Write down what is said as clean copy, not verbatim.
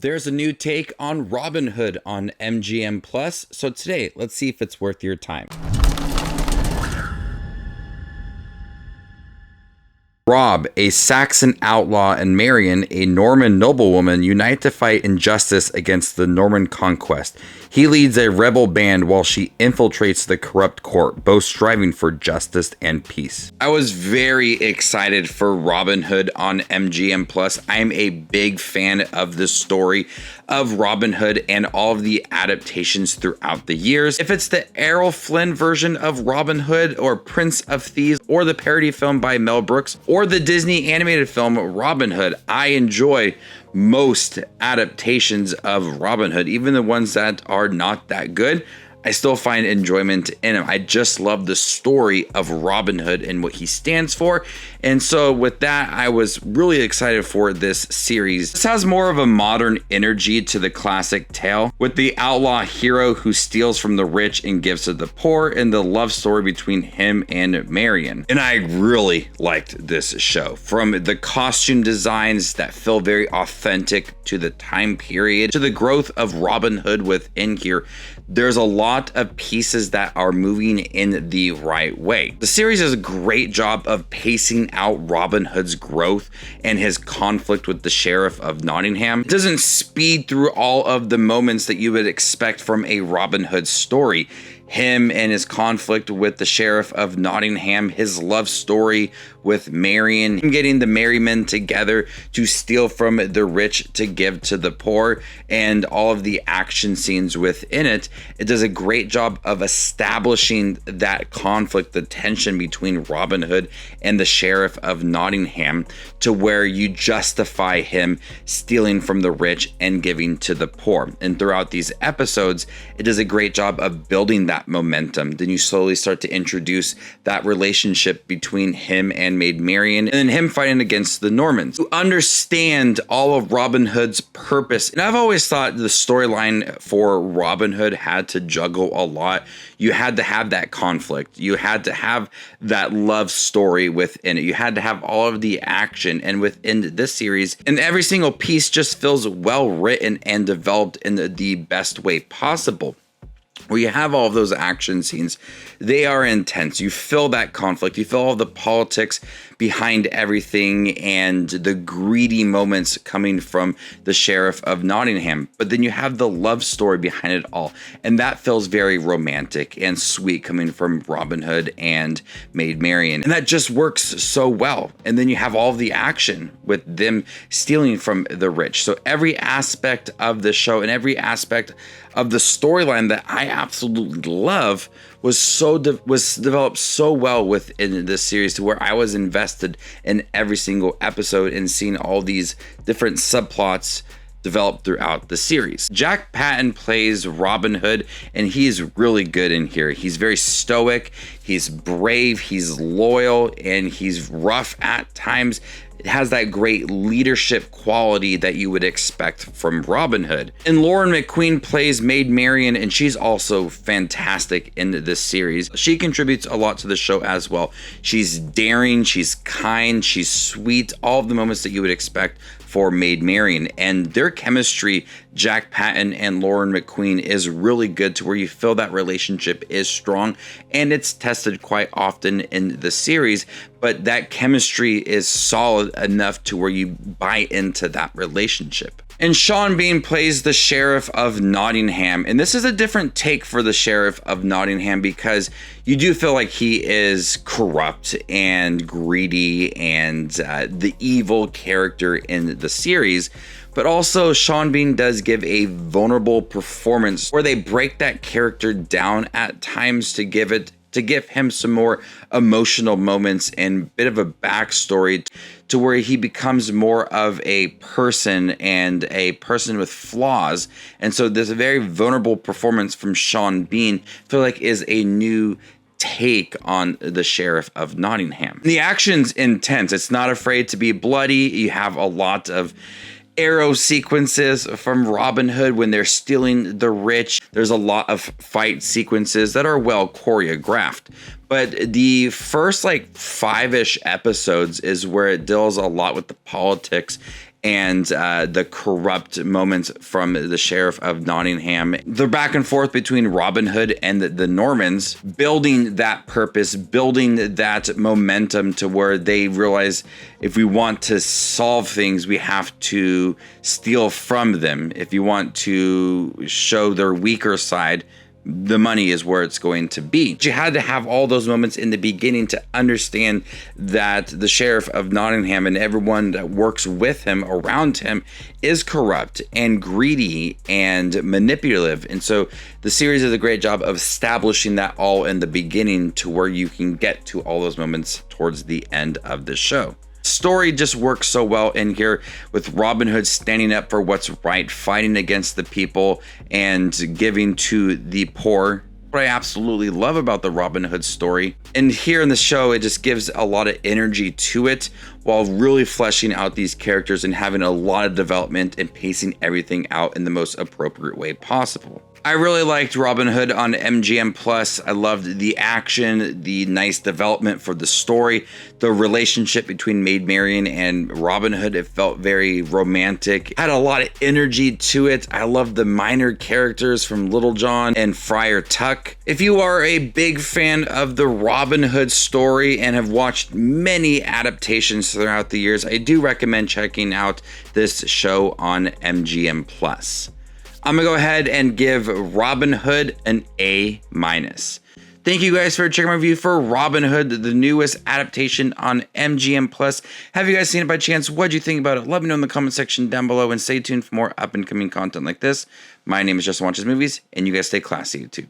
There's a new take on Robin Hood on MGM Plus, so today let's see if it's worth your time. Rob, a Saxon outlaw, and Marian, a Norman noblewoman, unite to fight injustice against the Norman conquest. He leads a rebel band while she infiltrates the corrupt court, both striving for justice and peace. I was very excited for Robin Hood on MGM Plus. I'm a big fan of the story of Robin Hood and all of the adaptations throughout the years. If it's the Errol Flynn version of Robin Hood, or Prince of Thieves, or the parody film by Mel Brooks, or the Disney animated film Robin Hood, I enjoy most adaptations of Robin Hood. Even the ones that are not that good, I still find enjoyment in them. I just love the story of Robin Hood and what he stands for. And so with that, I was really excited for this series. This has more of a modern energy to the classic tale, with the outlaw hero who steals from the rich and gives to the poor, and the love story between him and Marian. And I really liked this show. From the costume designs that feel very authentic to the time period, to the growth of Robin Hood within here, there's a lot of pieces that are moving in the right way. The series does a great job of pacing out Robin Hood's growth and his conflict with the Sheriff of Nottingham. It doesn't speed through all of the moments that you would expect from a Robin Hood story. Him and his conflict with the Sheriff of Nottingham, his love story with Marian, him getting the merry men together to steal from the rich to give to the poor, and all of the action scenes within it. It does a great job of establishing that conflict, the tension between Robin Hood and the Sheriff of Nottingham, to where you justify him stealing from the rich and giving to the poor. And throughout these episodes, it does a great job of building that momentum. Then you slowly start to introduce that relationship between him and Maid Marian, and then him fighting against the Normans. You understand all of Robin Hood's purpose. And I've always thought the storyline for Robin Hood had to juggle a lot. You had to have that conflict. You had to have that love story within it. You had to have all of the action. And within this series, and every single piece just feels well written and developed in the best way possible. Where you have all of those action scenes, they are intense. You feel that conflict. You feel all the politics behind everything and the greedy moments coming from the Sheriff of Nottingham. But then you have the love story behind it all. And that feels very romantic and sweet coming from Robin Hood and Maid Marian. And that just works so well. And then you have all of the action with them stealing from the rich. So every aspect of the show and every aspect of the storyline that I absolutely love was developed so well within this series, to where I was invested in every single episode and seeing all these different subplots developed throughout the series. Jack Patten plays Robin Hood, and he is really good in here. He's very stoic, he's brave, he's loyal, and he's rough at times. It has that great leadership quality that you would expect from Robin Hood. And Lauren McQueen plays Maid Marian, and she's also fantastic in this series. She contributes a lot to the show as well. She's daring, she's kind, she's sweet, all of the moments that you would expect for Maid Marian. And their chemistry, Jack Patten and Lauren McQueen, is really good, to where you feel that relationship is strong, and it's tested quite often in the series, but that chemistry is solid enough to where you buy into that relationship. And Sean Bean plays the Sheriff of Nottingham, and this is a different take for the Sheriff of Nottingham, because you do feel like he is corrupt and greedy and the evil character in the series. But also, Sean Bean does give a vulnerable performance where they break that character down at times to give him some more emotional moments and bit of a backstory, to where he becomes more of a person and a person with flaws. And so there's a very vulnerable performance from Sean Bean, I feel like is a new take on the Sheriff of Nottingham. The action's intense. It's not afraid to be bloody. You have a lot of arrow sequences from Robin Hood when they're stealing the rich. There's a lot of fight sequences that are well choreographed. But the first like 5-ish episodes is where it deals a lot with the politics and the corrupt moments from the sheriff of Nottingham. The back and forth between Robin Hood and the Normans, building that purpose, building that momentum to where they realize if we want to solve things, we have to steal from them. If you want to show their weaker side, the money is where it's going to be. You had to have all those moments in the beginning to understand that the sheriff of Nottingham and everyone that works with him, around him, is corrupt and greedy and manipulative. And so the series does a great job of establishing that all in the beginning to where you can get to all those moments towards the end of the show. Story just works so well in here with Robin Hood standing up for what's right, fighting against the people and giving to the poor. What I absolutely love about the Robin Hood story, and here in the show, it just gives a lot of energy to it while really fleshing out these characters and having a lot of development and pacing everything out in the most appropriate way possible. I really liked Robin Hood on MGM Plus. I loved the action, the nice development for the story, the relationship between Maid Marian and Robin Hood. It felt very romantic, had a lot of energy to it. I loved the minor characters from Little John and Friar Tuck. If you are a big fan of the Robin Hood story and have watched many adaptations throughout the years, I do recommend checking out this show on MGM Plus. I'm gonna go ahead and give Robin Hood an A-. Thank you guys for checking my review for Robin Hood, the newest adaptation on MGM Plus. Have you guys seen it by chance? What'd you think about it? Let me know in the comment section down below, and stay tuned for more up and coming content like this. My name is Justin Watches Movies, and you guys stay classy, YouTube.